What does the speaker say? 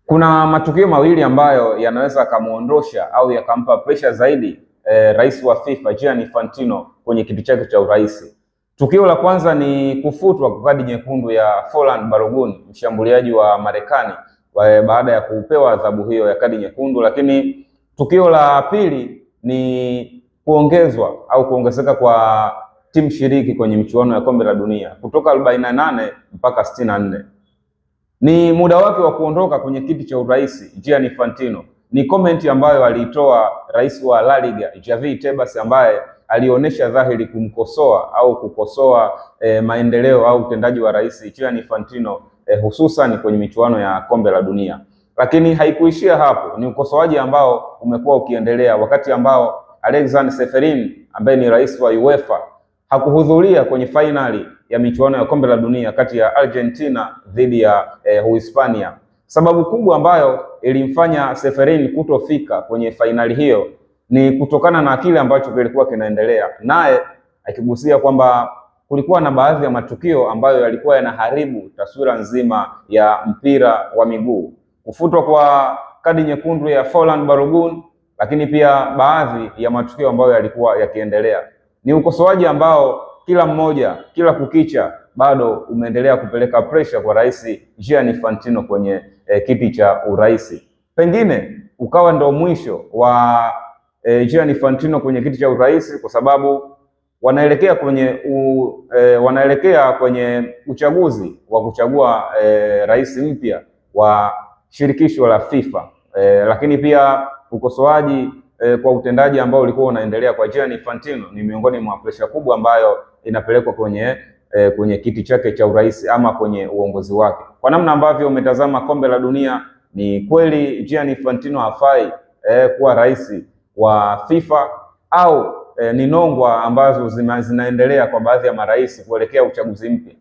Kuna matukio mawili ambayo yanaweza yakamuondosha au yakampa presha zaidi rais wa FIFA Gianni Infantino kwenye kiti chake cha urais. Tukio la kwanza ni kufutwa kwa kadi nyekundu ya Forlan Balogun, mshambuliaji wa Marekani, baada ya kupewa adhabu hiyo ya kadi nyekundu. Lakini tukio la pili ni kuongezeka kwa timu shiriki kwenye michuano ya kombe la dunia kutoka 48 mpaka 64. Ni muda wake wa kuondoka kwenye kiti cha urais Gianni Infantino. Ni comment ambayo aliitoa rais wa La Liga Javi Tebas, ambaye alionyesha dhahiri kumkosoa au kukosoa maendeleo au utendaji wa rais Gianni Infantino hususan kwenye michuano ya kombe la dunia. Lakini haikuishia hapo, ni ukosoaji ambao umekuwa ukiendelea wakati ambao Alexander Seferin ambaye ni rais wa UEFA hakuhudhuria kwenye fainali ya michuano ya kombe la dunia kati ya Argentina dhidi ya Uhispania. Sababu kubwa ambayo ilimfanya Seferin kutofika kwenye fainali hiyo ni kutokana na kile ambacho kilikuwa kinaendelea, naye akigusia kwamba kulikuwa na baadhi ya matukio ambayo yalikuwa yanaharibu taswira nzima ya mpira wa miguu. Kufutwa kwa kadi nyekundu ya Forlan Balogun, lakini pia baadhi ya matukio ambayo yalikuwa yakiendelea. Ni ukosoaji ambao kila mmoja kila kukicha bado umeendelea kupeleka pressure kwa rais Gianni Infantino kwenye kiti cha urais. Pengine ukawa ndo mwisho wa Gianni Infantino kwenye kiti cha urais, kwa sababu wanaelekea kwenye uchaguzi wa kuchagua rais mpya wa shirikisho la FIFA. Lakini pia ukosoaji kwa utendaji ambao ulikuwa unaendelea kwa Gianni Infantino ni miongoni mwa pressure kubwa ambayo inapelekwa kwenye kiti chake cha urais ama kwenye uongozi wake. Kwa namna ambavyo umetazama kombe la dunia, ni kweli Gianni Infantino hafai kuwa rais wa FIFA, au ni nongwa ambazo zinaendelea kwa baadhi ya marais kuelekea uchaguzi mpya?